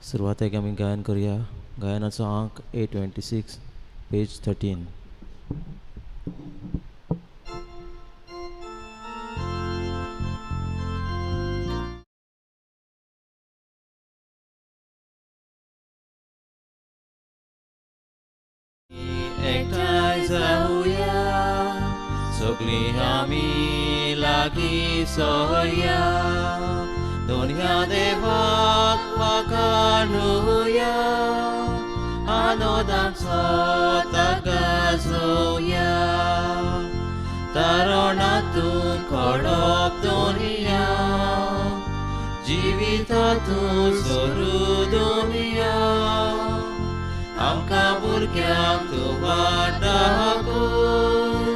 सुरवातेक आमी गायन करूया. गायनाचो अंक 826, पेज 13. एकठांय जाऊया, सगळीं आमी लागीं सोया, दोनया देवाक वाखाणुया, आनोदांचो गाजोवया. तारुणातूं खडप दोनया, जिवितातूं सोरू दोनया. आमकां भुरग्यांक तूं दाखोय,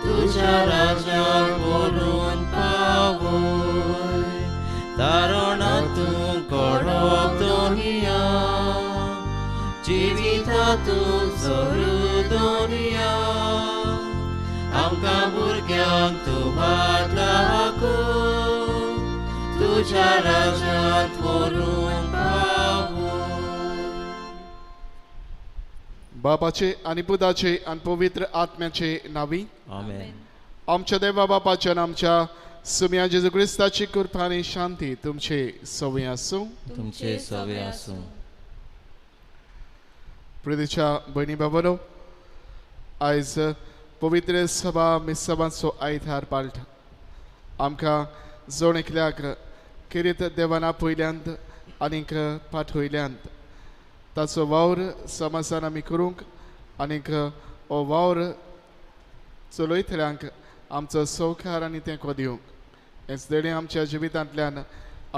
तुज्या राज्याक व्हरून पावय. तारुणातूं खडप दोनया, जिवितातूं सोरू दोनया. आमकां भुरग्यांक तूं दाखोय, तुज्या राज्याक व्हरून पावय. बापाचे आणि पुताचे आणि पवित्र आत्म्याचे नावी आमेन. आमच्या देवा बापाच्या आणि आमच्या सुम्या जेजू क्रिस्ताची कृपा आणि शांती तुमचे सवय असो. तुमचे सवे आसूं. प्रितीच्या भयणी बाबानो, आयज पवित्र सभा मिसबांचो आयतार पाळटा. आमकां जोड एकल्याक किरीत देवाना पयल्यांत आनीक पाठवयल्यांत ताचो वावर समासान आमी करूंक आनीक हो वावर चलयतल्यांक आमचो सौकार आनी तेंको दिवंक हेच देणे आमच्या जिवितांतल्यान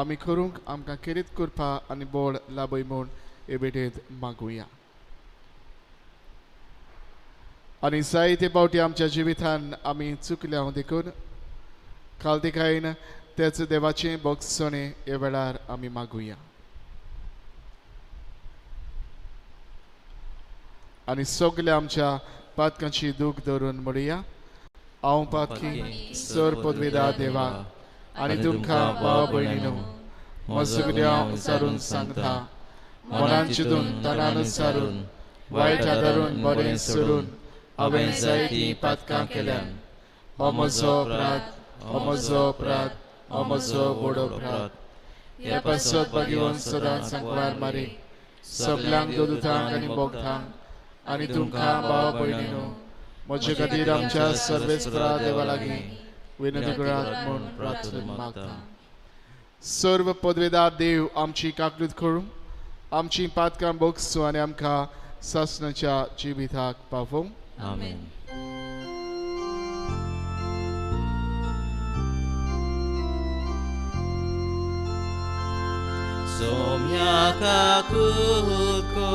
आमी करूंक आमकां किरीत कृपा आनी बोड लाभय म्हूण हे भेटेंत मागुया. आनी जायते फावटी आमच्या जिवितान आमी चुकल्या देखून खालतिकायेन तेच देवाचें बोगसणे हे वेळार आमी मागुया. आनी सगल्या आमच्या पातकांची दूख धरून म्हणुया. हांव पातकी सर पदवीदार देवा आनी तुमकां भाव भयणीनो, म्हजो हांव विचारून सांगता, मनान चिंतून तनान सारून वायट आदारून बरें सरून हांवें जायतीं पातकां केल्यान. हो म्हजो अपराध, हो म्हजो अपराध, हो म्हजो व्हड अपराध. हे पासत बागेवन सदांच सांकवार मारी सगल्यांक दोदुतांक आनी बोगतांक आनी तुमकां भाव भयणीनो, म्हजे खातीर आमच्या सर्वेस्परा देवा लागीं विनंती करात म्हूण प्रार्थना मागता. सर्व पदवेदार देव आमची काकूत करूं, आमची पातकां बोगसूं आनी आमकां सासणाच्या जिविताक पावों. आमेन. Somyaka kutko,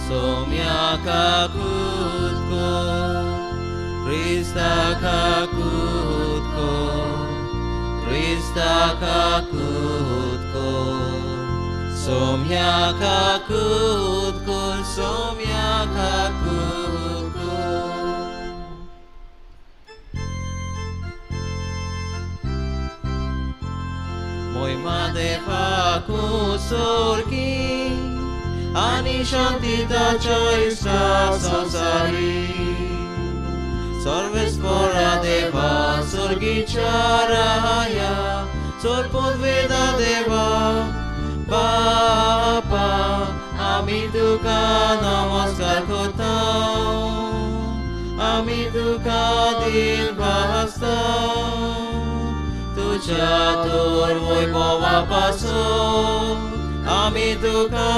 Somyaka kutko, Krista kakutko, Krista kakutko, Somyaka kutko, Somyaka kutko. Moi madeva kusorki, ani shantita chaista sansari. Sarvespora deva sorgi charaya, sorpodveda deva Bapa, ami tuka namaskar kotao, ami tuka din bastao. Tuja tur Vaibhava पासून आमी तुका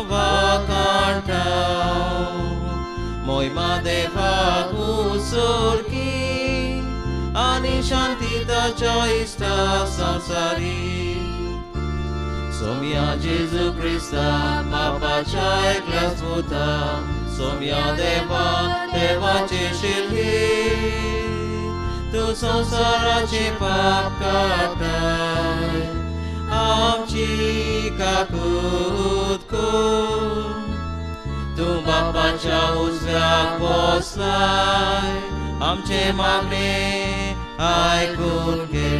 वाखाणटाव. मोहिमा देवाक उसळकी आनी शांती ताच्या इश्टा संवसारी. सोम्या जेजू Crysta बापाच्या एकल्याच पुता, सोम्या देवा देवाचे शिल्ही. तू संसाराचे पाप काढताय, आमची काकूत कर. तू बापाच्या उजव्याक बसलाय, आमचे मागणे आयकून घे.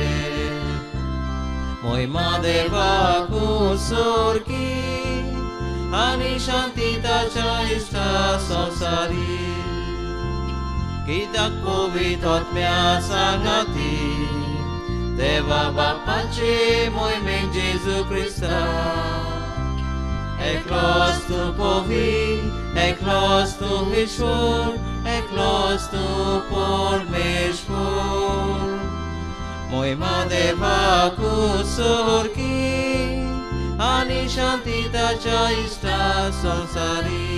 मोहिमा देवाक उत्सर्गी आणि शांती ताच्या इष्टा संसारी कित्याक पवित्र आत्म्या सांगाती देवा बापाचे मोहिमेक जेजू क्रिस्ता एकलोच तू पवित्र एकलोच तू ईश्वर एकलोच तू परमेश्वर मोहिमा देवाक उत्सर्गी आणि शांती ताच्या इष्टा संसारी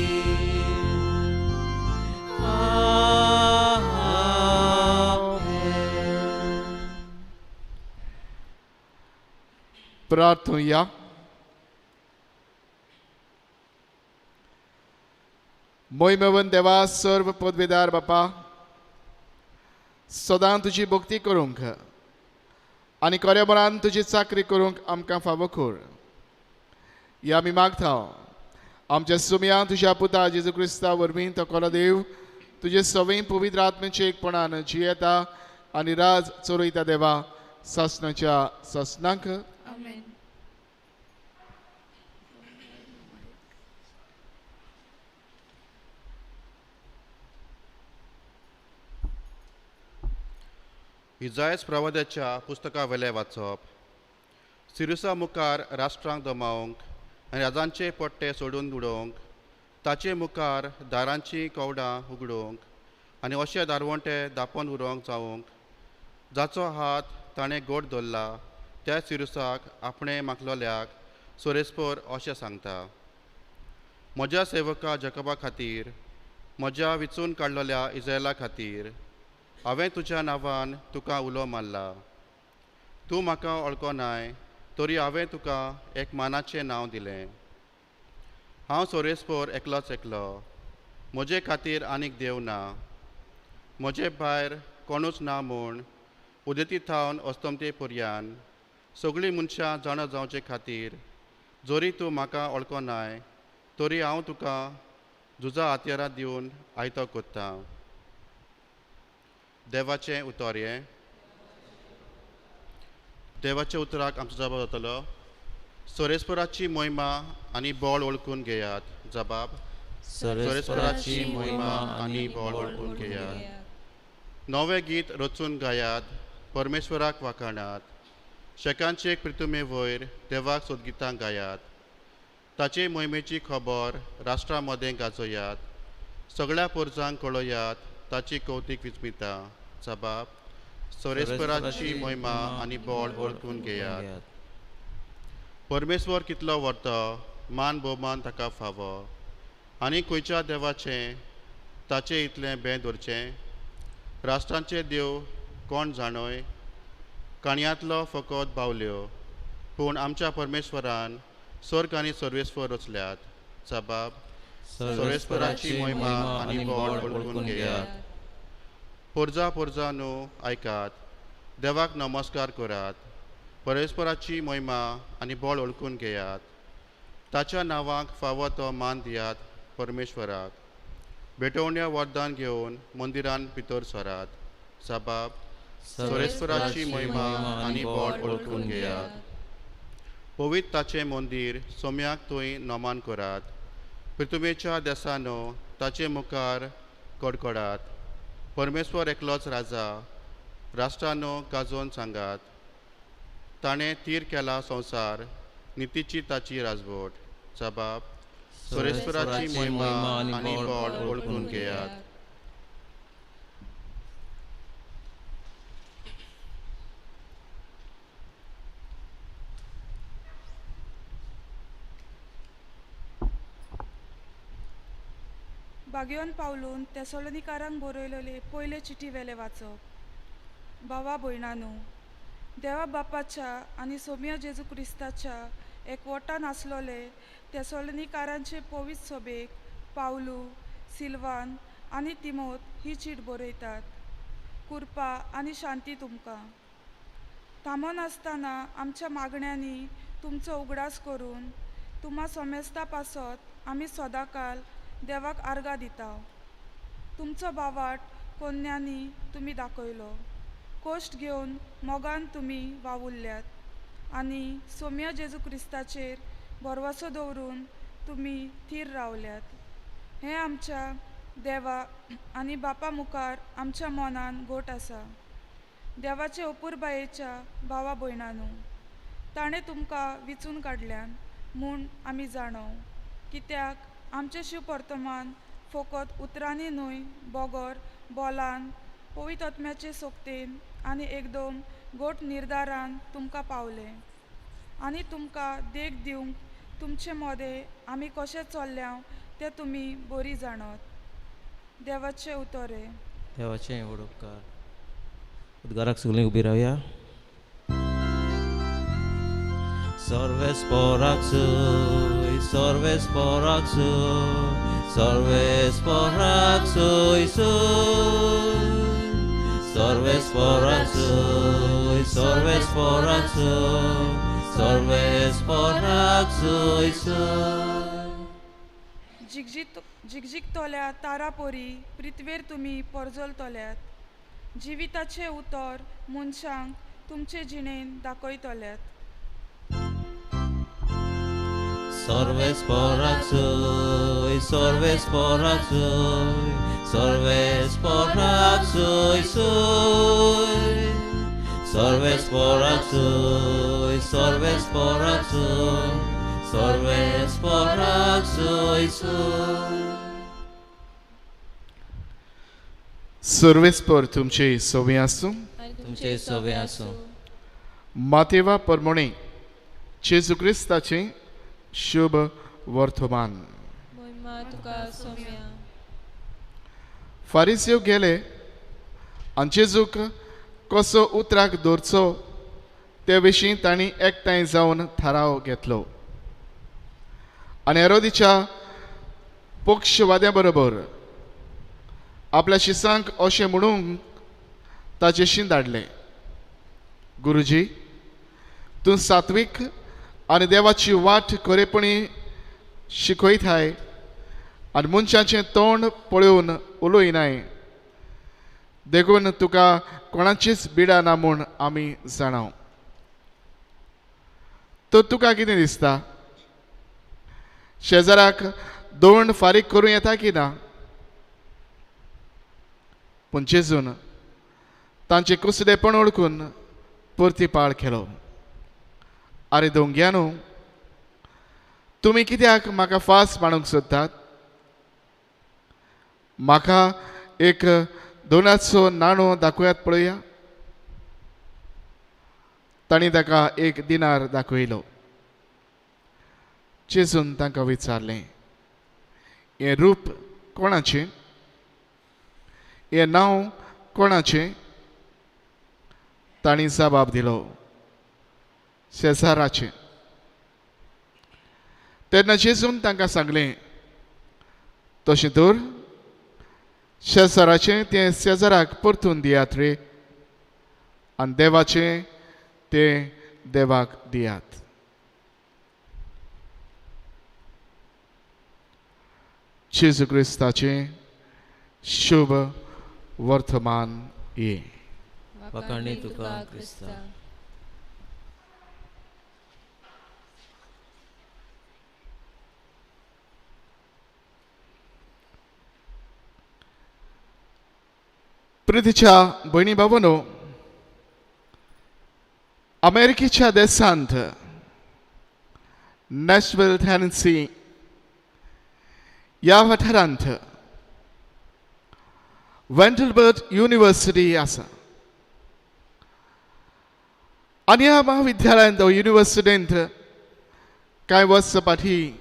प्रार्थूया. मोहिमेवन देवा सर्व पदवीदार बापा सदां तुजी भक्ती करूंक आनी खऱ्या मनान तुजी चाकरी करूंक आमकां फावो कर. या आमी मागता आमच्या सुमया तुज्या पुता जेजू क्रिस्ता वरवीं तो कोलो देव तुजे सवय पवित्र आत्म्याचे एकपणान जियेता आनी राज चलयता देवा सासणाच्या सासणांक. आमेन. इजायस प्रवाद्याच्या पुस्तका वेले वाचप. सिरुसा मुखार राष्ट्रांक दमावंक आनी राजांचे पट्टे सोडून उडोवंक ताचे मुखार दारांची कवडां उगडोवंक आनी अशे दारवंटे दापोवन उरोवंक जावंक जाचो हात ताणें गोड धरला त्या सिरुसाक आपणे मागलोल्याक सोरेस्पोर अशें सांगता. म्हज्या सेवका जकबा खातीर म्हज्या विचून काडलेल्या इस्रायला खातीर हांवें तुज्या नांवान तुका उलो मारला. तूं म्हाका वळखोनाय तरी हांवें तुका एक मानाचें नांव दिलें. हांव सोरेस्पोर एकलोच एकलो म्हजे खातीर आनीक देव ना. म्हजे भायर कोणूच ना म्हूण उदेती थावन अस्तमते पर्यान सगळीं मनशां जाणा जावचे खातीर जोरी तूं म्हाका वळखोनाय तरी हांव तुका झुजा हातयारां दिवन आयतो कोत्ता. देवाचें उतर हें. देवाच्या उतराक आमचो जबाब जातलो. सोरेस्पोराची मोहिमा आनी बळ ओळखून घेयात. जबाब. सोरेस्पोराची मोहिमा आनी बळ ओळखून घेयात. नवें गीत रचून गायात. परमेश्वराक वाखाणात. शेकांचे एक प्रितुमे वयर देवाक सोदगितां गायात. ताचे मोहिमेची खबर राष्ट्रां मदें गाजोयात. सगळ्या पुरजांक कळयात ताची कौतीक विस्मिता. जबाब. सोरेस्पोराची मोहिमा आनी बळ ओळखून घेयात. परमेश्वर कितलो व्हरतो मान भोवमान ताका फावो आनी खंयच्या देवाचें ताचें इतलें भें धरचें. राष्ट्रांचे देव कोण जाणोय. काणयांतलो फकत बावल्यो पूण आमच्या परमेश्वरान स्वर्ग आनी सर्वेस्वर रचल्यात. जबाब. सोरेस्पोराची मोहिमा आनी बळ ओळखून घेयात. पुरजा पुरजा न्हू आयकात. देवाक नमस्कार करात. परमेश्वराची मोहिमा आनी बळ ओळखून घेयात. ताच्या नांवाक फावो तो मान दियात परमेश्वराक. भेटवण्या वरदान घेवन मंदिरान भितर सरात. जबाब. सोरेस्पोराची मोहिमा आनी बळ ओळखून घेयात. पवित्र ताचें मंदीर सोम्याक थंय नमान करात. पृथ्वेच्या देसानो ताचे मुखार कडकडात. परमेश्वर एकलोच राजा. राष्ट्रांनो गाजोवन सांगात. ताणें तीर केला संवसार नितीची ताची राजवट. जबाब. सोरेस्पोराची मोहिमा आनी बळ ओळखून घेयात. बागयोन पावलून तेसोलोनिकारांक बरयलेले पयले चिटी वेले वाचप. भावा भयणांनो, देवा बापाच्या आनी सोम्य जेजू क्रिस्ताच्या एकवटान आसलोले तेसोलोनिकारांचे पवित्र सभेक पावलू, सिल्वान आनी तिमोत ही चीट बरयतात. कृपा आनी शांती तुमकां. थांबोन आसतना आमच्या मागण्यांनी तुमचो उगडास करून तुमा सोमेस्ता पासत आमी सदांकाल देवाक आर्गां दिता. तुमचो बावाट कोन्यांनी तुमी दाखयलो. कोश्ट घेवन मोगान तुमी वावुरल्यात. आनी सोम्या जेजू क्रिस्ताचेर भरवसो दवरून तुमी थीर रावल्यात. हें आमच्या देवा आनी बापा मुखार आमच्या मनान गोट आसा. देवाचे अपुरबायेच्या भावा भयणांनो, ताणें तुमकां विचून काडल्यान म्हूण आमी जाणव. कित्याक आमचें शिव वर्तमान फकत उतरांनी न्हय, बोगोर बोलान पवित्र आत्म्याचे सोक्तेन आनी एकदम गोट निर्धारान तुमकां पावले. आनी तुमकां देख दिवंक तुमचे मोदें आमी कशें चल्ल्या तें तुमी बरी जाणत. देवाचे उतोरे. देवाचें व्हड उपकार. उद्गाराक सगळीं उबी रावया. Sorves poraxui, sorves poraxui, sorves poraxui, sorves poraxui, sorves poraxui, sorves poraxui. जिगजिगतोल्या तारापोरी पृथ्वेर तुमी परजलतल्यात. जिविताचे उतर मनशांक तुमचे जिणेन दाखयतल्यात. Sorves poraxui, sorves poraxui, sorves poraxui, sorves poraxui, sorves poraxui, sorves poraxui. सर्वेस्पर तुमचे सोवे आसूं. तुमचे सवे आसूं. मातेवा परमणे जेजू क्रिस्ताचे शुभ वर्तमान. महिमा तुका सोम्या. फारिसियो गेले आनी जेजूक कसो उतराक दवरचो ते विशीं तांणी एकठांय जावन थाराव घेतलो. आनी हेरोदीच्या पक्षवाद्या बरोबर आपल्या शिसांक अशें म्हणूंक ताचेशी धाडले, गुरुजी, तूं सात्वीक आनी देवाची वाट खरेपणी शिकयताय आनी मनशाचें तोंड पळोवन उलोयनाय. देखून तुका कोणाचीच बिडा ना म्हूण आमी जाणाव. तो तुका कितें दिसता? शेजाराक दोंड फारीक करूं येता की ना? पूण जेजून तांचे कुसडेपण ओळखून परतीपाळ केलो. आरे दोंग्यानो, तुमी कित्याक म्हाका फास मारूंक सोदतात? म्हाका एक दोनाचो नाणो दाखयात पळोवया. तांणी ताका एक दिनार दाखयलो. जेजून तांकां विचारलें, हें रूप कोणाचें? हें नांव कोणाचें? तांणी जबाब दिलो, शेजाराचें. तेन्ना जेजून तांकां सांगलें, तशें तर शेजाराचें तें शेजाराक परतून दियात रे, आनी देवाचें तें देवाक दियात. जेजू क्रिस्ताचें शुभ वर्तमान ये. वखाणी तुका क्रिस्ता. प्रितीच्या भयणी भावांनो, अमेरिकेच्या देशांत नॅशव्हिल टेनेसी ह्या वाठारांत वेंडलबर्ट युनिवर्सिटी आसा. आनी ह्या महाविद्यालयांत युनिवर्सिटींत कांय वर्सां फाटीं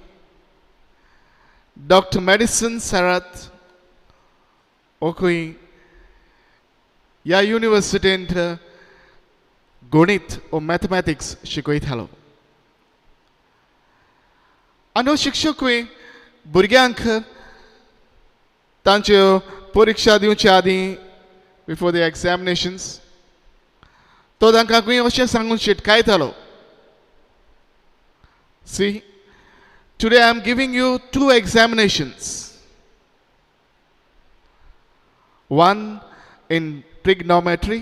डॉक्टर मेडिसन सरात हो खंय ह्या युनिवर्सिटींत गणित ओ मॅथमॅटिक्स शिकयतालो. आनी हो शिक्षकूय भुरग्यांक तांच्यो परीक्षा दिवच्या आदीं बिफोर द एग्जामिनेशन्स तो तांकां खंय अशें सांगून शिटकायतालो, see, today I am giving you 2 examinations. One in trigonometry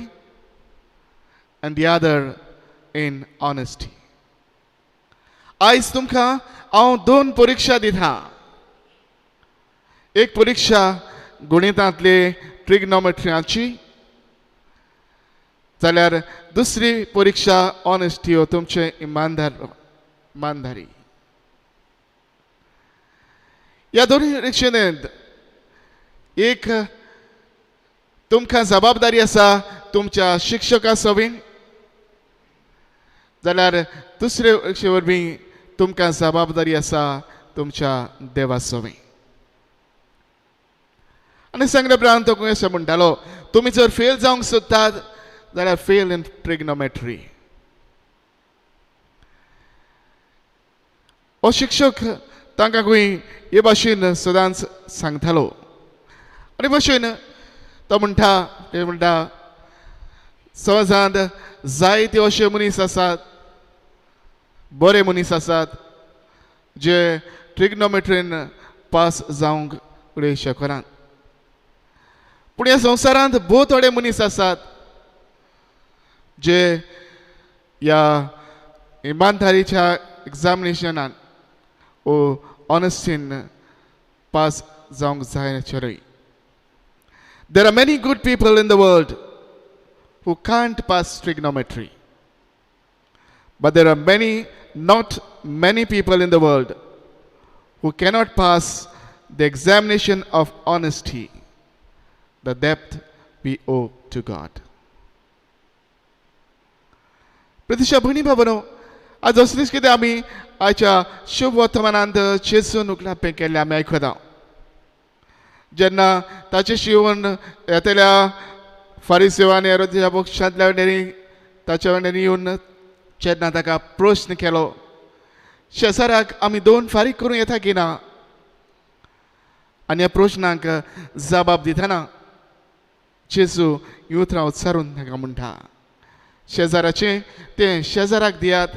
and the other in honesty. आयज तुमकां हांव 2 परीक्षा दिता. एक परीक्षा गणितांतले ट्रिग्नोमेट्रियाची, जाल्यार दुसरी परीक्षा ऑनेस्टी हो तुमचे इमानदारी. ह्या दोनूय परीक्षेंत एक तुमकां जबाबदारी आसा तुमच्या शिक्षका सोबीन, जाल्यार दुसरे परीक्षे वरवीं तुमकां जबाबदारी आसा तुमच्या देवा सोबीन. आनी सांगले उपरांत तो अशें म्हणटालो, तुमी जर फेल जावंक सोदतात जाल्यार फेल इन ट्रिग्नोमेट्री. हो शिक्षक तांकां खंय हे भाशेन सदांच सांगतालो. आनी भाशेन तो म्हणटा समाजांत जायते अशे मनीस आसात, बरे मनीस आसात जे ट्रिग्नोमेट्रीन पास जावंक फुडें शकनात. पूण ह्या संवसारांत भोव थोडे मनीस आसात जे ह्या इमानदारीच्या एग्जामिनेशनान ओ ऑनेस्टीन पास जावंक जायनाचेरूय. There are many good people in the world who can't pass trigonometry. But there are not many people in the world who cannot pass the examination of honesty, the debt we owe to God. प्रतीक्षा भयणी बाबनो, आज असलीच कितें आमी आयच्या शुभ वर्तमानांत जेजून उखलापे केल्लें आमी आयकता. जेन्ना ताचे शिवण येतल्या फारिसेवांनी हेरोदेसा पक्षांतल्या वांगड्यांनी ताच्या वांगड्यांनी येवन जेन्ना ताका प्रश्न केलो, शेजाराक आमी 2 फारीक करूं येता की ना, आनी ह्या प्रश्नाक जबाब दितना जेजू ह्या उतरां उच्चारून ताका म्हणटा, शेजाराचें तें शेजाराक दियात,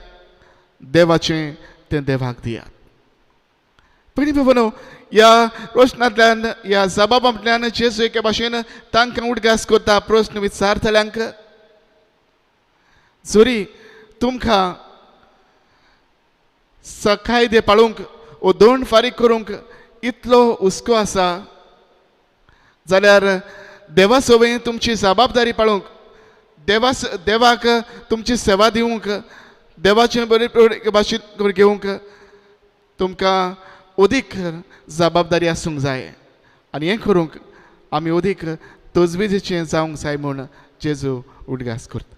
देवाचें तें देवाक दियात. भयणी बाबनो, ह्या प्रश्नांतल्यान ह्या जबाबांतल्यान जेजू एके भाशेन तांकां उडगास करता प्रश्न विचारतल्यांक. जरी तुमकां कायदे पाळूंक वो 2 फारीक करूंक इतलो हुस्को आसा, जाल्यार देवा सोबीत तुमची जबाबदारी पाळूंक, देवाक तुमची सेवा दिवंक, देवाचें बरे भाशेन घेवंक तुमकां अदीक जबाबदारी आसूंक जाय. आनी हें करूंक आमी अदीक तजवीजेचें जावंक जाय म्हूण जेजू उडगास करता.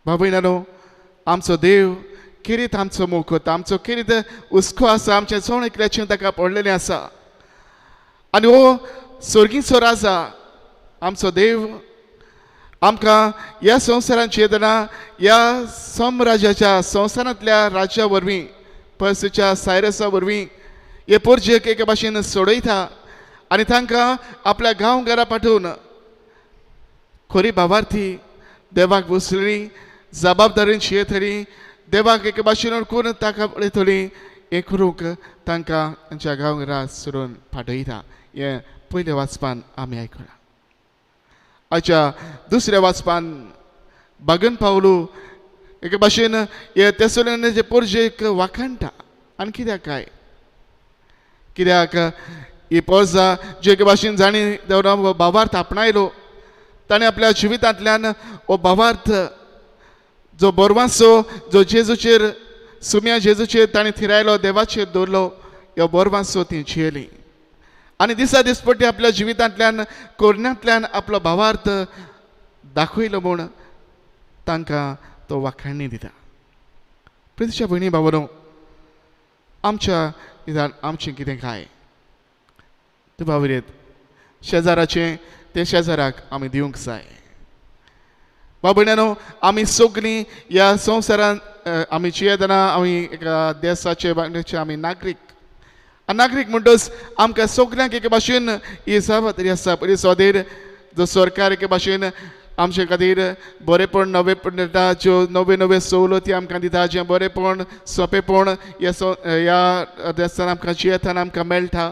भाव भयणानो, आमचो देव किरीत आमचो मोग, आमचो किरीत हुस्को आसा, आमचें सोण एकल्याचें ताका पडलेलें आसा. आनी हो सर्गीचो राजा आमचो देव आमकां ह्या संवसारांत येतना ह्या साम्राज्याच्या संवसारांतल्या राज्या वरवीं, पर्सीच्या सायरसा वरवीं हे पोरजेक एके भाशेन सोडयता आनी तांकां आपल्या गांवघरा पाठोवन खरी भावार्थी देवाक बसली, जबाबदारीची येतली, देवाक एके भाशेन ओळखून ताका पळयतली, हें करूंक तांकां तांच्या गांवघरा सोडून पाठयता. हें पयल्या वाचपान आमी आयकलां. आयच्या दुसऱ्या वाचपान बागन पावलू एके भाशेन हे तेसोलिनीचे पोरजेक वाखाणटा. आनी कित्याक ही पोरजा जी एके भाशेन जाणी देवरान हो भावार्थ आपणायलो, ताणें आपल्या जिवितांतल्यान हो भावार्थ जो बोरवांसो जो जेजूचेर सुम्या जेजूचेर ताणें थिरायलो, देवाचेर दवरलो, ह्यो बोरवांसो ती जियेली. आनी दिसा दिसपट्टी आपल्या जिवितांतल्यान कोरण्यांतल्यान आपलो भावार्थ दाखयलो म्हूण तांकां तो वाखाणणी दिता. प्रितीच्या भयणी भावनो, आमच्या निदान आमचें कितें काय तूं भावरेत शेजाराचें तें शेजाराक आमी दिवंक जाय. भाव भयणानो, आमी सगळीं ह्या संवसारांत आमी जियेतना आमी एका देशाचे बांगडेचे आमी नागरीक. नागरीक म्हणटच आमकां सगळ्यांक एके भाशेन ही जबाबदारी आसा. पयली सोदेर जो सरकार एके भाशेन आमचे खातीर बरेपण नवेपण दिता, ज्यो नव्यो सवलती आमकां दिता, जें बरेपण सोंपेपण ह्या देशांत आमकां जियेतना आमकां मेळटा,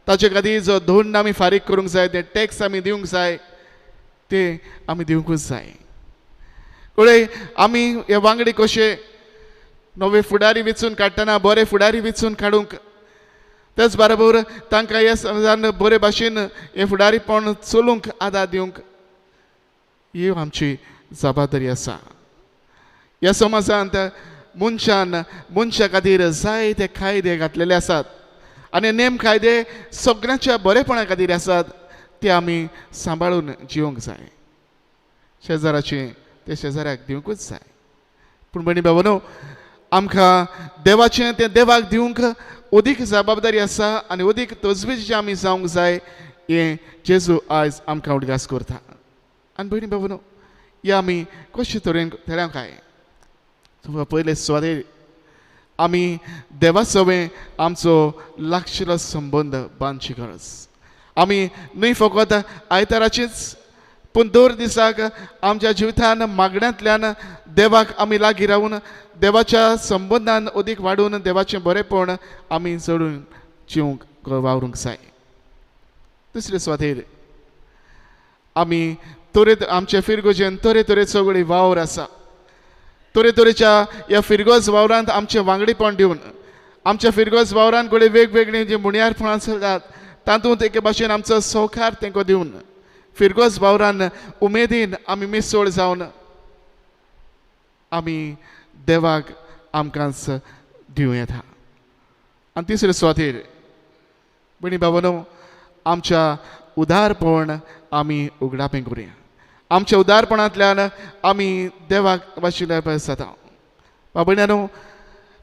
ताचे खातीर जो धोंड आमी फारीक करूंक जाय, ते टॅक्स आमी दिवंक जाय, ते आमी दिवंकूच जाय. कळे आमी हे वांगडी कशे नवे फुडारी वेचून काडटना बरे फुडारी वेचून काडूंक तेच बरोबर तांकां हे समाजान बरे भाशेन हे फुडारीपण चलूंक आदार दिवंक ही आमची जबाबदारी आसा. ह्या समाजांत मनशा खातीर जायते कायदे घातलेले आसात आनी नेम कायदे सगळ्यांच्या बरेपणा खातीर आसात ते आमी सांबाळून जिवंक जाय. शेजाराचे ते शेजाऱ्याक दिवंकूच जाय. पूण भणी भावनो आमकां देवाचें तें देवाक दिवंक अदीक जबाबदारी आसा आनी अदीक तजवीज आमी जावंक जाय हें जेजू आयज आमकां उदगास करता. आनी भयणी भावनो हे आमी कशे तरेन तेऱ्या काय पयले स्वादेर आमी देवा सवें आमचो लागशिल्लो संबंद बांदची गरज. आमी न्हय फकत आयताराचीच पूण दर दिसाक आमच्या जिवितान मागण्यांतल्यान देवाक आमी लागीं रावन देवाच्या संबंदान अदीक वाडून देवाचें बरेपण आमी जडून जिवंक वावरूंक जाय. दुसरे स्वादेर आमी आमचे फिरगोजेन तरेतरेचो सगळी वावर आसा. तरेतरेच्या ह्या फिरगोज वावरांत आमचे वांगडीपण दिवन आमच्या फिरगोज वावरांत घडये वेगवेगळी जी मुणयारपणां आसतात तातूंत एके भाशेन आमचो सौकार तेंको दिवन फिरगोज वावरान उमेदीन आमी मिसळ जावन आमी देवाक आमकांच दिवं येता. आनी तिसरे स्वातेर भणी भावनो आमच्या उदारपण आमी उगडापें करुया. आमच्या उदारपणांतल्यान आमी देवाक वाशिल्ले जाता. बाबण्यानो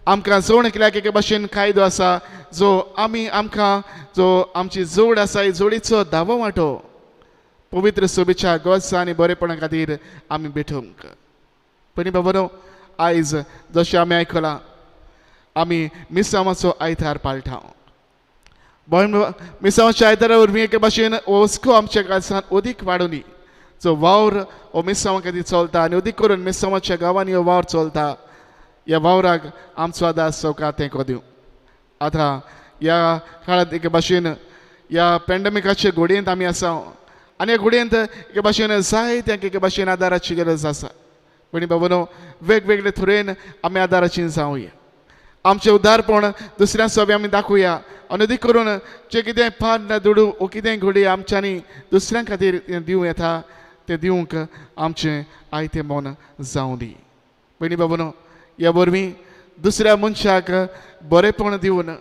आमकां जोड केल्याक एके भाशेन कायदो आसा जो आमकां जो आमची जोड आसा ही जोडीचो दावो वांटो पवित्र सोबीच्या गोस आनी बरेपणा खातीर आमी भेटोवंक. पण बाबनो आयज जशें आमी आयकलां आमी मिसांवाचो आयतार पाळटा. मिसांवाच्या आयतारा वरवीं एके भाशेन वस्को आमच्या काळजांत अदीक वाडोनी जो वावर हो मिसांवा खातीर चलता आनी अदीक करून मिसांवाच्या गांवांनी हो वावर चलता. ह्या वावराक आमचो आदार सवकार तेंको दिवं. आतां ह्या काळांत एके भाशेन ह्या पॅन्डेमिकाचे घडयेंत आमी आसा आनी ह्या घडयेंत एके भाशेन जायत्यांक एके भाशेन आदाराची गरज आसा. पण बाबनो वेगवेगळे तरेन आमी आदाराची जावया. आमचें उदारपण दुसऱ्यां सवे आमी दाखोवया आनी अदीक करून जें कितें पाड दुडू वो कितें घडये आमच्यांनी दुसऱ्यां खातीर दिवं येता तें दिवंक आमचें आयतें मन जावं दी. भयणी बाबनो ह्या वरवीं दुसऱ्या मनशाक बरेपण दिवन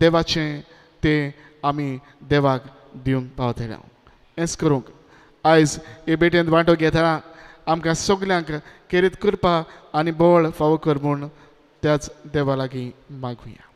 देवाचें तें आमी देवाक दिवंक पावतले. हेंच करूंक आयज हे भेटेंत वांटो घेतना आमकां सगल्यांक खेरीत कृपा आनी बळ फावो कर म्हूण त्याच देवा लागीं मागुया.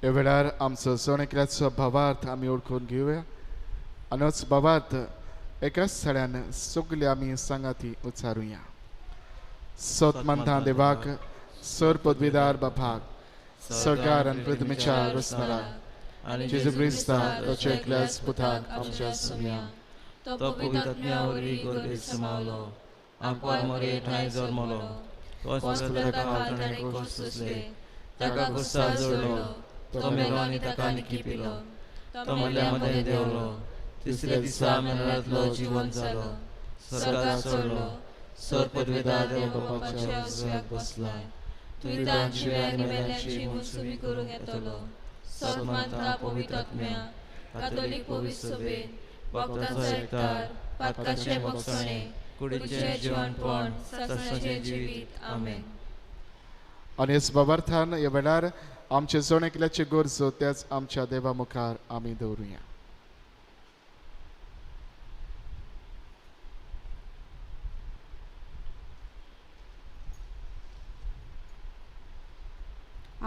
ह्या वेळार आमचो सोनेकल्याचो भावार्थ आमी ओळखून घेवया आनी होच भावार्थ एकाच स्थळ्यान सगळीं आमी सांगाती उच्चारुया. सोतमंता देवाक सोर पदवीदार बापाक सरकार आनी पृथ्वीच्या रचणाराक आनी जेजू क्रिस्ता ताच्या एकल्याच पुताक आमच्या सुम्या तो पवित्र आत्म्या वरवीं गर्भेत समावलो आंकवार मरे ठांय जल्मलो ताका गुस्सा जोडलो तो मेलो आनी ताका निकी पिलो तो मल्ल्या मध्ये देवलो तिसऱ्या दिसा मेळ्ळ्यांतलो जिवंत जालो स्वर्गाक चडलो सर पदवीदार देव बापाच्या उजव्याक बसलाय तुयदांची आनी मेल्यांची मुनसुबी करूंक येतलो सतमांता पवित्र आत्म्या कातोलीक पवित्र सभेन भक्तांचो एकठार पातकाचें बक्षणे कुडीचें जिवणपण सत्साचें जिवीत आमेन. आनी ह्या बाबार्थान ह्या वेळार आमचे जोण एकल्याचे गरजो तेच आमच्या देवा मुखार आमी दवरुया.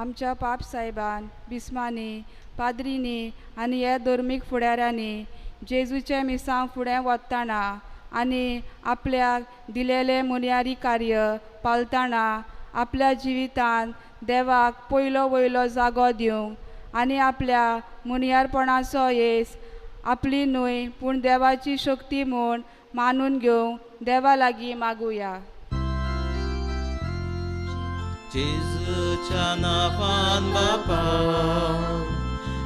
आमच्या पाप साहेबान बिस्मानी पाद्रीनी आनी ह्या धर्मीक फुडाऱ्यांनी जेजूचे मिसां फुडें वतना आनी आपल्याक दिलेले मुनयारी कार्य पालतना आपल्या जिवितांत देवाक पयलो वयलो जागो दिवंक आनी आपल्या मुनयारपणाचो येस आपली न्हय पूण देवाची शक्ती म्हूण मानून घेवंक देवा लागीं मागुया. जेजूच्या नांवान बापा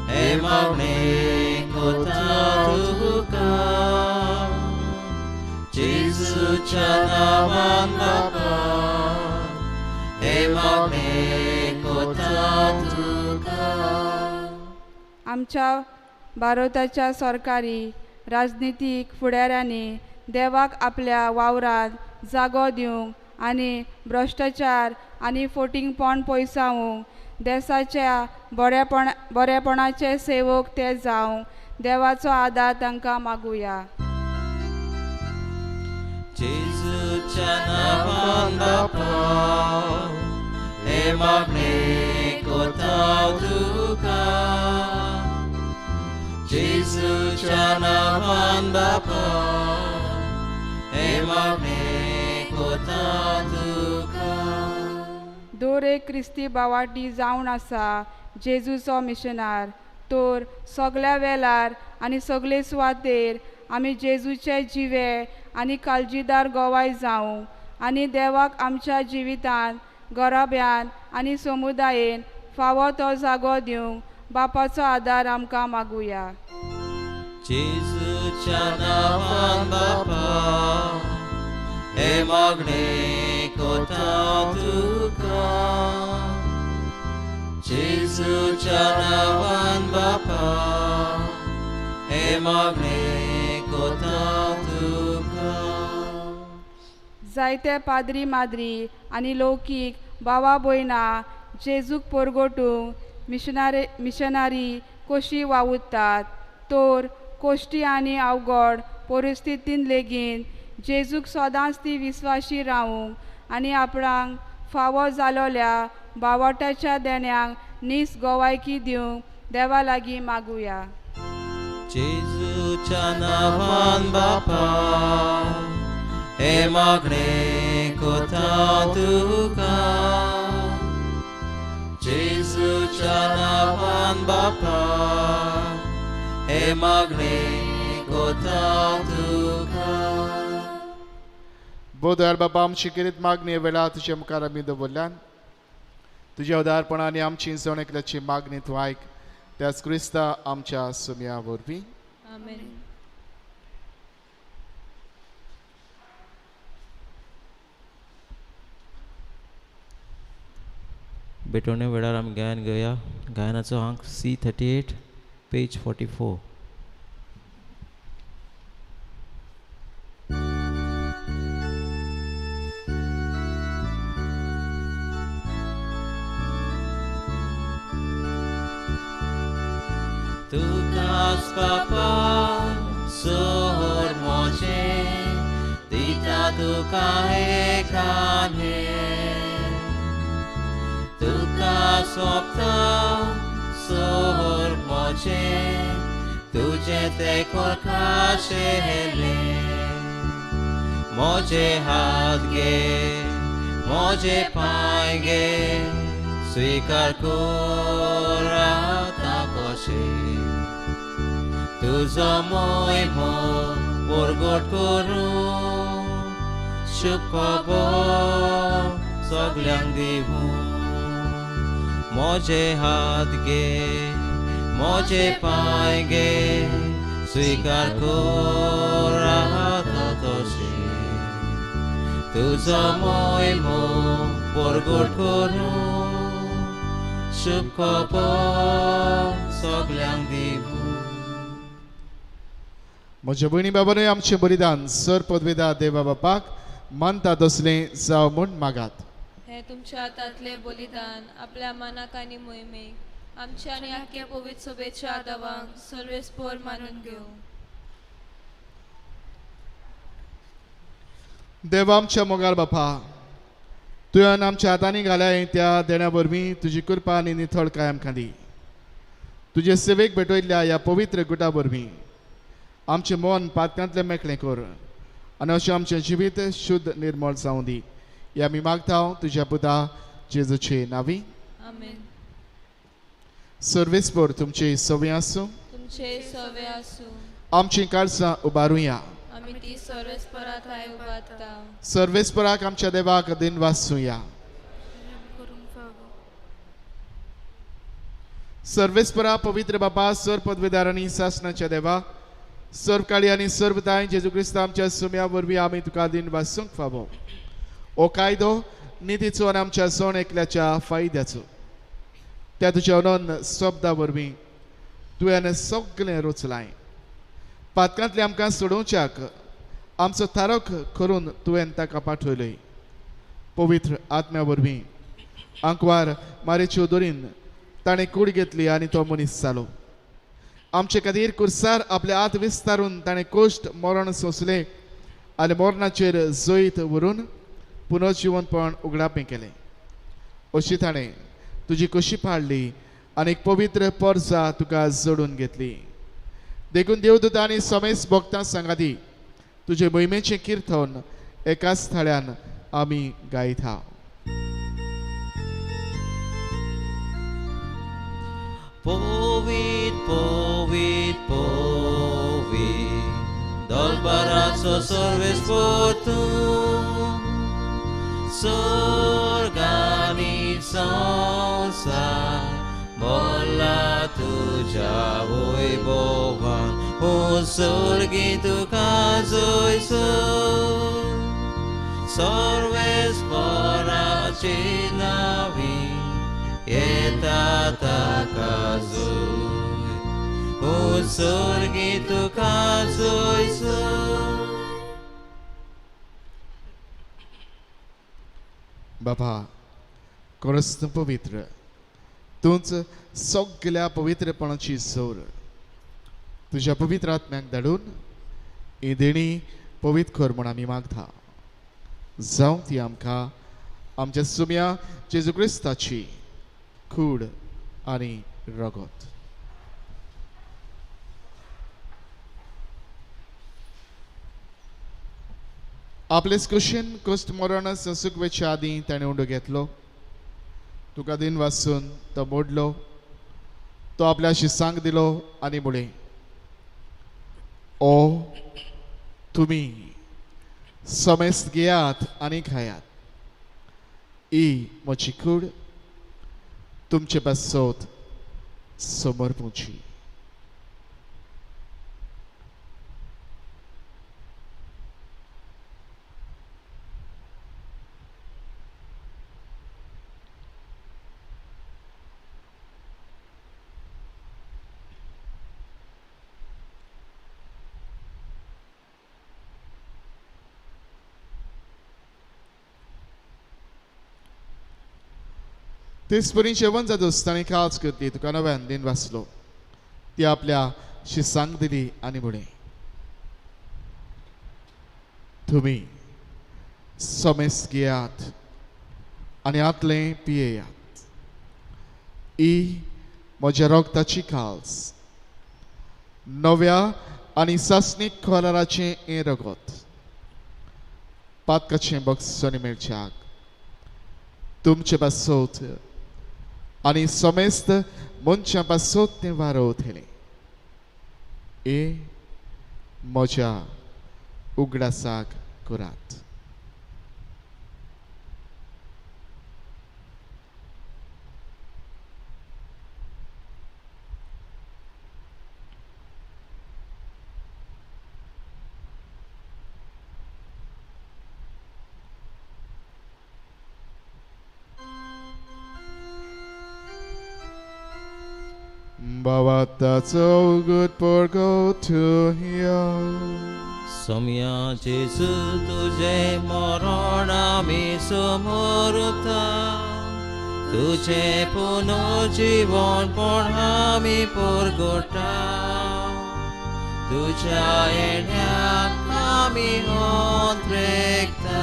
हे मागणे कोता तुका. जेजूच्या नांवान बापा हे मागणे कोता तुका. आमच्या भारताच्या सरकारी राजनितीक फुडाऱ्यांनी देवाक आपल्या वावरांत जागो दिवंक आनी भ्रश्टाचार आनी फोटिंगपण पयसावंक देशाच्या बरेपणाचे सेवक ते जावंक देवाचो आदार तांकां मागुया. जेजूच्या नांवान बापा हे मागणे कोता तुका. जेजूच्या नांवान बापा हे मागणे कोता तुका. दर एक क्रिस्ती बावाटी जावन आसा जेजूचो मिशनार तर सगळ्या वेळार आनी सगळे सुवातेर आमी जेजूचे जिवे आनी काळजीदार गोवाय जावंक आनी देवाक आमच्या जिवितांत गराब्यान आनी समुदायेन फावो तो जागो दिवंक बापाचो आदार आमकां मागुया. जेजूच्या नांवान बापा हे मागणे कोता तुका. जेजूच्या नांवान बापा हे मागणे कोता तुका. जायते पाद्री माद्री आनी लौकीक भावा भयणां जेजूक परगटूंक मिशनारी कशी वावुरतात तर कोश्टी आनी अवघड परिस्थितीन लेगीत जेजूक सदांच ती विस्वाशी रावूंक आनी आपणाक फावो जालोल्या बावटाच्या देण्यांक नीस गोवायकी दिवंक देवा लागीं मागुया. जेजूच्या नांवान बापा हे मागणे कोता तुका. जेजूच्या नांवान बापा हे मागणे कोता तुका. बोदयाळ बाबा आमची किरीत मागणी वेळा तुझ्या मुखार आमी दवरल्यान तुझ्या उदारपणाने आमची जण एकल्याची मागणी तूं आयक त्याच क्रिस्ता आमच्या सुम्या वरवीं. आमेन. बेटोने वेळार आमी गायन घेवया. गायनाचो अंक C38 page 44. Tukas papa sohor moche dita tuka ekane. Tukas opta sohor moche tuje te kolkashe hele. Moje हाथ गे मोजे पाय गे स्वीकार करा ताकोशे. तुझो मोहिमो परगट करूं शुभो सगल्यांक दिवूं. मोजे हात गे मोजे पाय गे स्वीकार करा ताकोशे. तुझो मोहिमो परगट करूं शुभो सगल्यांक दिवूं. म्हज्या भयणी बाबानूय आमचें बलिदान सर पदवेदार देवा बापाक मानता तसलें जावं म्हूण मागात. हे तुमच्या हातातले बलिदान आपल्या मनाक आनी मोहिमेक आमच्या आनी आख्या पवित्र सभेच्या आदावांक सर्वेस्पर मानून घेऊ. देवा आमच्या मोगाळ बापा, तुवें आमच्या हातांनी घाल्याय त्या देण्या वरवीं तुजी कृपा आनी नितळकाय आमकां दी. तुजे सेवेक भेटयल्ल्या ह्या पवित्र गुटा वरवीं आमचें मन पातकांतलें मेकळें कर आनी अशें आमचें जिवीत शुद्ध निर्मळ जावं दी. हे आमी मागता तुज्या पुता जेजूचे नांवी. आमेन. सर्वेस्पर तुमचे सवे आसूं. तुमचे सवे आसूं. आमचीं काळजां उबारुया. आमी ती सर्वेस्पराक हाय उबारता. सर्वेस्पराक आमच्या देवाक दिन वाचूया. सर्वेस्परा पवित्र बापा, सर पदवीदार आनी शासनाच्या देवा, सर्व काळी आनी सर्व दाय जेजू क्रिस्त आमच्या सुम्या वरवीं आमी तुका दिन वाचूंक फावो. ओ कायदो नितीचो आनी आमच्या सोण एकल्याच्या फायद्याचो त्या तुज्या अनोन शब्दा वरवीं तुवें सगळें रचलाय. पातकांतले आमकां सोडोवच्याक आमचो तारक करून तुवें ताका पाठयलय. पवित्र आत्म्या वरवीं आंकवार मारे चौधरीन ताणें कूड घेतली आनी तो मनीस जालो. आमचे खातीर कुर्सार आपले हात विस्तारून ताणें कोश्ट मरण सोंसलें आनी मरणाचेर जैत व्हरून पुनर्जीवनपण उगडापें केलें. अशी ताणें तुजी कशी पाळली आनी एक पवित्र परजा तुका जोडून घेतली. देखून देवदूत आनी समेस्त भक्तां सांगाती तुजे मोहिमेचें किर्तन एकाच थळ्यान आमी गायता. Povit, povit, povit, dolbarazo सर्वेस्पर तूं, स्वर्गानी संसार मोला तुझ्या वैभवान, ओ स्वर्गी तुका जोयसो, सर्वेस्पराची नावी येता ताका जोय, ओ स्वर्गी तुका जोयसो. बाबा खरंच पवित्र, तूंच सगळ्या पवित्रपणाची जोर तुज्या पवित्र आत्म्याक धाडून ही देणी पवित्र कर म्हूण आमी मागता. जावं ती आमकां आमच्या सुम्या जेजू क्रिस्ताची खूड आनी रगत. आपलेच कुशीन कश्ट मरण सुकवेच्या आदीं ताणें उंडो घेतलो. तुका दिन वाचून तो मोडलो. तो आपल्या शिसांक दिलो आनी म्हळें, ओ तुमी समेस्त घेयात आनी खायात. ही म्हजी कूड तुमचे पासत समर्पूची. तेचपरी जेवण जातच ताणें काळज करली. तुका नव्यान दिन वाचलो. ती आपल्या शिसांक दिली आनी म्हळें, तुमी समेस्त घेयात आनी आतलें पियेयात. ही म्हज्या रोगताची काळज, नव्या आनी सासणीक खोलाराचें हें रगत पातकाचें बक्षणी मेळच्याक तुमचे पासत आनी समेस्त मनशां पासत तें वारवतलें. हे म्हज्या उगडासाक करात. Bawat that's so good for go to hear. Soumya जेजू तुझे मरण आम्ही समोर होता तुझे पुनर्जीवन पण आम्ही परगटा तुझ्या येण्याक आम्ही अंतरेकता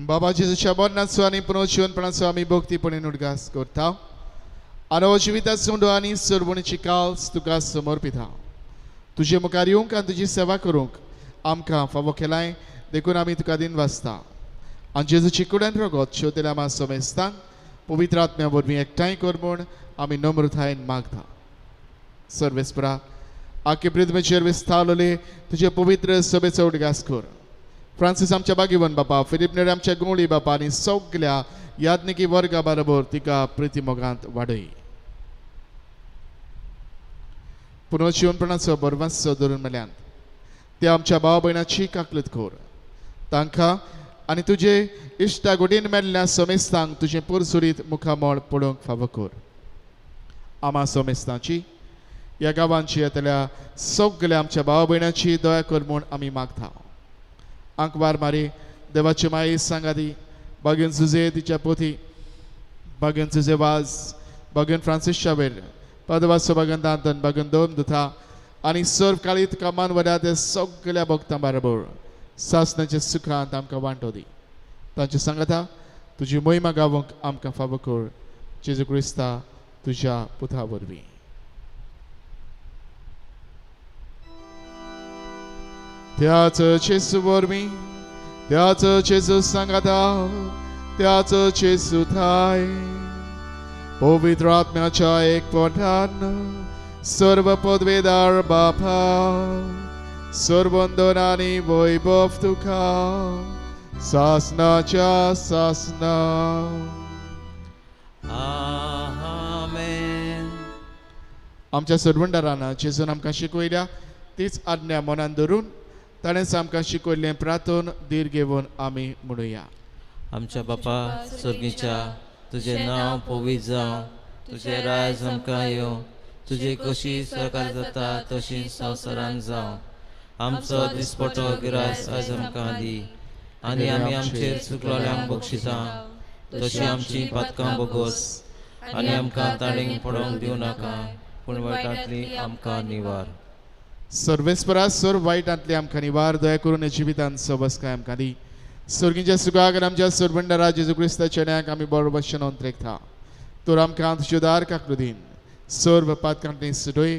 बाबा जेजूच्या मरणाचो आनी पुनर्जीवनपणाचो आमी भक्तीपणीन उडगास करता आनी जिविताचो मुंडो आनी सरवणीची काल्स तुका समर्पिता तुजे मुखार येवंक आनी तुजी सेवा करूंक आमकां फावो केलाय देखून आमी तुका दिन वाचता आनी जेजूची कुड्यान रगत शेवतेल्या आमा सोमेस्तांक पवित्र आत्म्या वरवीं एकठांय कर म्हूण आमी नम्रतायेन मागता सर्वेस्परा आख्खे पृथ्वीचेर विस्तारलेले तुजे पवित्र सभेचो उडगास कर फ्रांसीस आमच्या बागीवन बापा फिलिप नेडे आमच्या गोळी बापा आनी सगळ्या याज्ञिकी वर्गा बरोबर तिका प्रितीमोगांत वाडय पुनर्जीवनपणाचो बरवांचो धरून मेल्यांत ते आमच्या भाव भयणाची काकलत कर तांकां आनी तुजे इश्टा गोडीन मेल्ल्या सोमेस्तांक तुजें पुरसुरीत मुखामोळ पळोवंक फावो कर आमा सोमेस्तांची ह्या गांवांची येतल्या सगळ्या आमच्या भाव भयणाची दया कर म्हूण आमी मागता आंकवार मारी देवाची माई सांगाती बागेन सुजे तिच्या पोथी बागेन सुजे वाज बागेन फ्रांसीस शावेर पदवासो बागेन दांतन बागेन दोन दुथा आनी सर्व काळीत कामान वड्या ते सगळ्या भक्तां बरोबर सासणाच्या सुखांत आमकां वांटो दी तांचे सांगाता तुजी मोहिमा गावूंक आमकां फावो कर जेजू क्रिस्ता तुज्या पुता वरवीं त्याच जेजू वरवीं त्याच जेजू सांगाता त्याच जेजू थाय पवित्र आत्म्याच्या एकवटान सर्व पदवेदार बापा सर्व वंदन आनी वैभव तुका सासनाच्या सासना आमेन आमच्या सर्वंडारान जेजून आमकां शिकयल्या तीच आज्ञा मनान धरून ताणेंच आमकां शिकयल्लें प्रार्थन धीर घेवन आमी म्हणुया आमच्या बापा स्वर्गीच्या तुझे नांव पवित्र जावं तुझे राज आमकां येवं तुजी कशी सरकार जाता तशी संवसारांत जावं आमचो दिसपटो गिरायस आयज आमकां दी आनी आमी आमचेर चुकलोल्यांक बक्षिता तशी आमची पातकां बोगोस आनी आमकां ताळींक पडोवंक दिवं नाका पूण वायटांतली आमकां निवार सर्वेस्परा सर्व वायटांतली आमकां निवार दया करून जिवितांत सबसकाय आमकां दी स्वर्गीच्या सुखाक आमच्या सर्वंडारा जेजू क्रिस्ताच्या न्याक आमी बरो भशेन अंतरेकता तर आमकां तुज्यो दार काकृदीन सर्व पातकांतली सुडय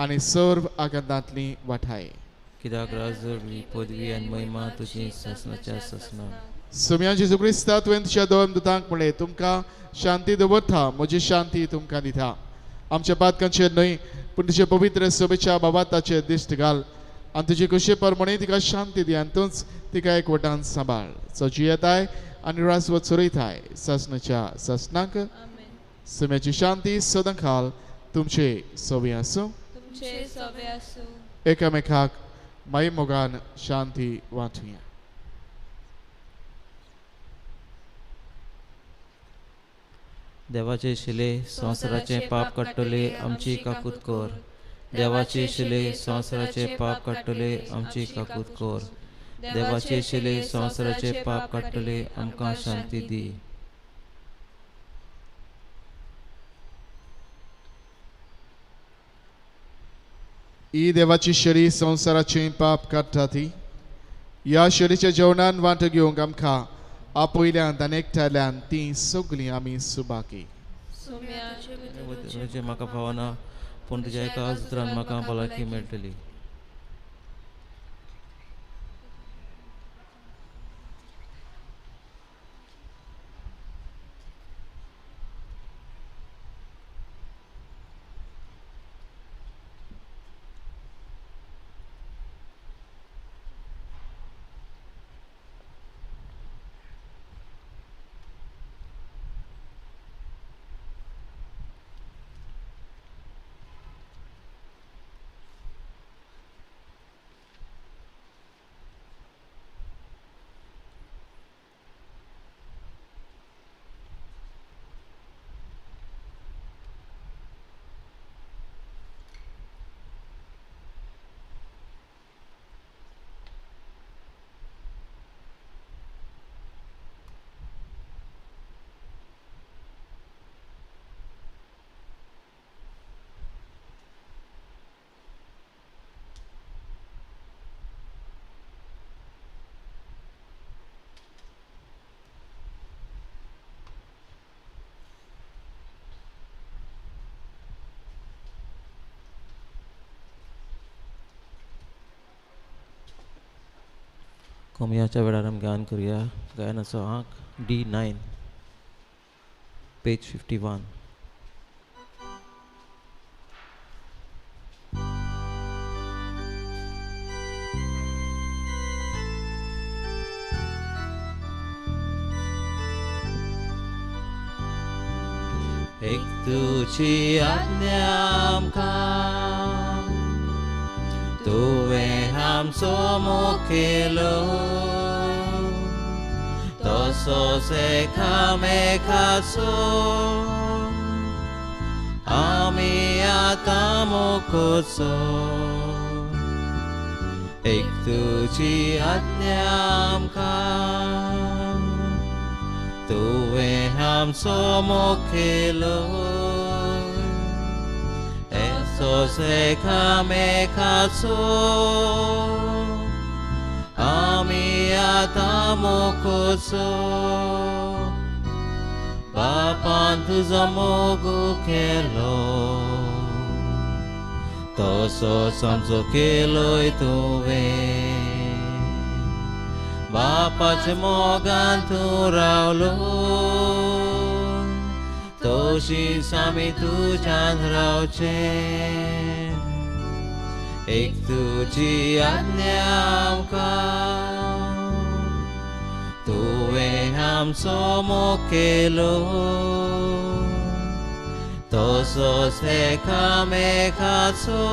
आनी सर्व आकांतांतली वाठाय कित्याक राजवली पदवी आनी महिमा तुजी ससनाच्या ससना सोम्या जेजू क्रिस्ता तुवें तुज्या दोन दुतांक म्हणलें तुमकां शांती दवरता म्हजी शांती तुमकां दिता आमच्या पातकांचेर न्हय पूण तुजे पवित्र सभेच्या बाबाताचेर दिश्ट घाल आनी तुजे कशे परमणे तिका शांती दी आनी तूंच तिका एकवटान सांबाळ सजी येताय आनी रासवत चरयताय ससनाच्या ससनाक सोम्याची शांती सदां खाल तुमचे सोबी आसूं तुमचे सवे आसूं एकामेकाक माई मोगान शांती वांटुया देवाचे शिले संवसाराचे पाप काडटले आमची काकूत कर देवाचे शिले संवसाराचे पाप काडटले आमची काकूत कर देवाचे शिले संवसाराचे पाप काडटले आमकां शांती दी ही देवाची शरी संवसाराचे पाप काडटा ती ह्या शरीच्या जेवणान वांटो घेवंक आमकां आपयल्यांत आनी एकठांयल्यान ती सगळीं आमी सुबाकी म्हाका फावना पूण तुज्या एका उतरान म्हाका भलायकी मेळटली कोमयाच्या वेळार आमी गायन करुया गायनाचो आंक D9 पेज 51. एक तुझी आज्ञा आमकां तुवें आमचो मोग केलो तसोच एकामेकाचो आमी आतां मोग करचो. एक तुझी आज्ञा आमकां तुवें आमचो मोग केलो तसोच एकामेकाचो आमी आतां मोग करचो. बापान तुजो मोग केलो तसोच आमचो केलोय तुवें. बापाच्या मोगान तूं रावलो तशींच आमी तुज्यान रावचे. एक तुजी आज्ञा आमकां तुवें आमचो मोग केलो तसोच एकामेकाचो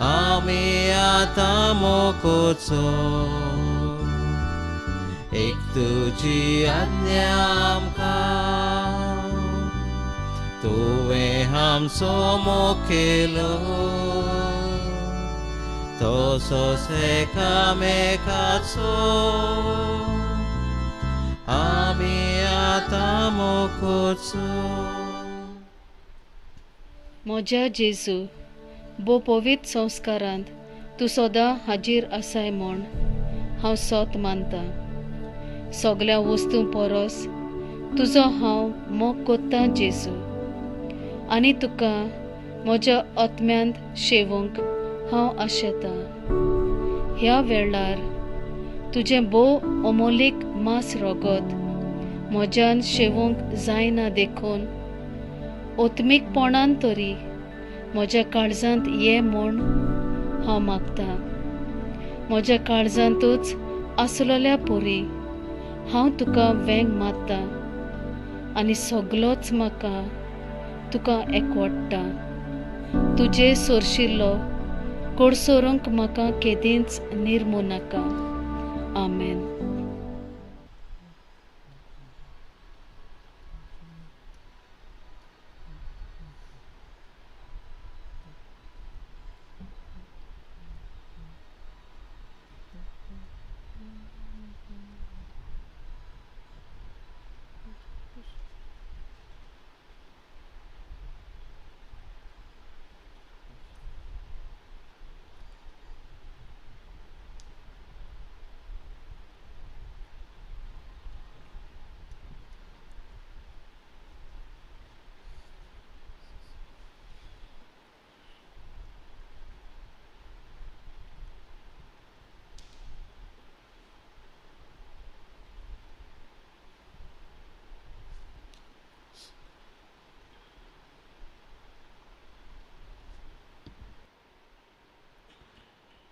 आमी आतां मोग करचो. एक तुजी आज्ञा आमकां तुवें आमचो मोग केलो तसोच एकामेकाचो आमी आतां मोग करचो. म्हज्या जेजू बो पवित्र संस्कारांत तूं सदां हाजीर आसाय म्हूण हांव सोत मानतां. सगळ्या वस्तू परस तुजो हांव मोग कोत्तां जेजू आनी तुका म्हज्या आत्म्यांत शेवूंक हांव आशेतां. ह्या वेळार तुजें भोव अमोलीक मास रोगत म्हज्यान शेवूंक जायना देखून ओत्मीकपणान तरी म्हज्या काळजांत ये म्हूण हांव मागतां. म्हज्या काळजांतूच आसलोल्या पोरी हांव तुका वेंग मारतां आनी सगलोच म्हाका तुका एकवडटा. तुजे सोरशिल्लो कोडसोरूंक म्हाका केदींच निर्मू नाका. आमेन.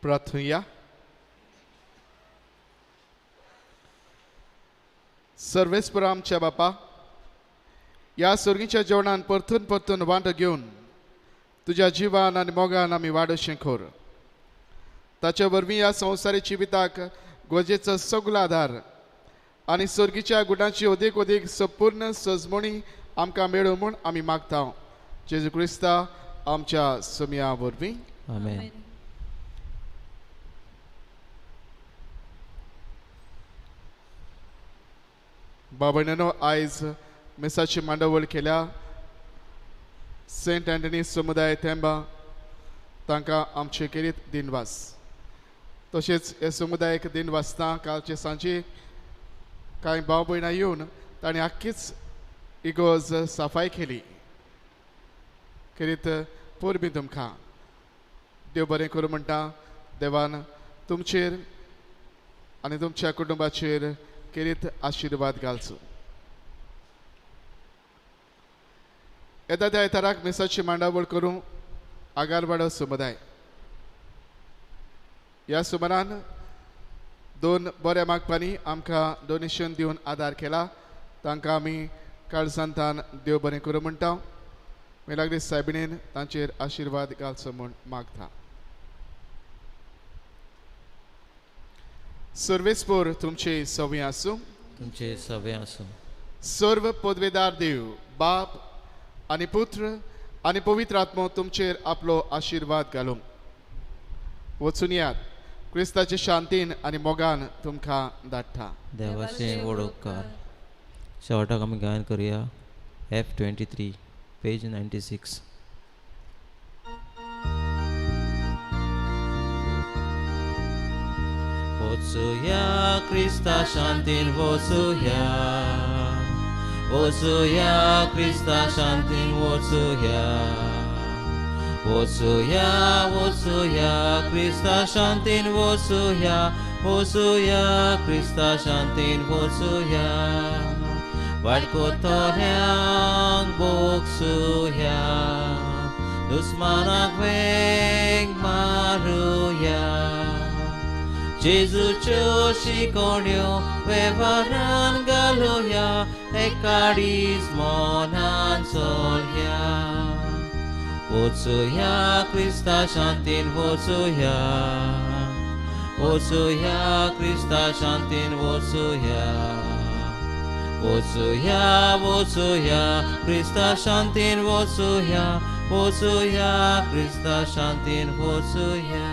प्रार्थूया. सर्वेस्पर आमच्या बापा, ह्या सर्गीच्या जेवणान परतून परतून वांटो घेवन तुज्या जिवान आनी मोगान आमी वाडोवचें कर. ताचे वरवीं ह्या संवसारी जिविताक गरजेचो सगलो आदार आनी सर्गीच्या गुणांची अदीक अदीक संपूर्ण सजमणी आमकां मेळो म्हूण आमी मागता. जेजू क्रिस्ता आमच्या समिया वरवीं. आमेन. बाबणनो आयज मेसाची मांडवळ केल्या सेंट अँटनी समुदाय थेंबा तांकां आमचे केरीत दिनवास. तशेंच हे समुदायाक दिनवासता कालचे सांजे कांय भाव भयणां येवन ताणें आख्खीच इगोज साफाय केली. करीत पोरबी तुमकां देव बरें करूं म्हणटा. देवान तुमचेर आनी तुमच्या कुटुंबाचेर केरीत आशिर्वाद घालचो. येता त्या इतराक मिसाची मांडावळ करूं आगारवाडो समुदाय. ह्या सुमारान 2 बऱ्या मागपांनी आमकां डोनेशन दिवन आदार केला. तांकां आमी काळजांतान देव बरें करूं म्हणटा. मिलाग्रेस सायबिणीन तांचेर आशिर्वाद घालचो म्हूण मागता. सर्वेस्पोर तुमचे सवय आसूं. तुमचे सवे आसूं. सर्व पदवेदार देव बाप आनी पुत्र आनी पवित्र आत्मो तुमचेर आपलो आशिर्वाद घालूं. वचून यात. क्रिस्ताचे शांतीन आनी मोगान तुमकां धाडटा. देवाचे वडोवकार. शेवटाक आमी गायन करुया F23 पेज 96. वचूया क्रिस्ता शांतीन वचूया. वचूया क्रिस्ता शांतीन वचूया. वचूया वचूया क्रिस्ता शांतीन वचूया. वचूया क्रिस्ता शांतीन वचूया. वाडकोतल्यांक बोगसूया. दुस्मानाक वेग मारुया. जेजूच्यो शिकोण्यो वेव्हारान घालुया. एकाडीच मोनान चलया. वचूया क्रिस्ता शांतीन वचूया. वचूया क्रिस्ता शांतीन वचूया. वचूया वचूया क्रिस्ता शांतीन वचूया. वचूया क्रिस्ता शांतीन वचूया.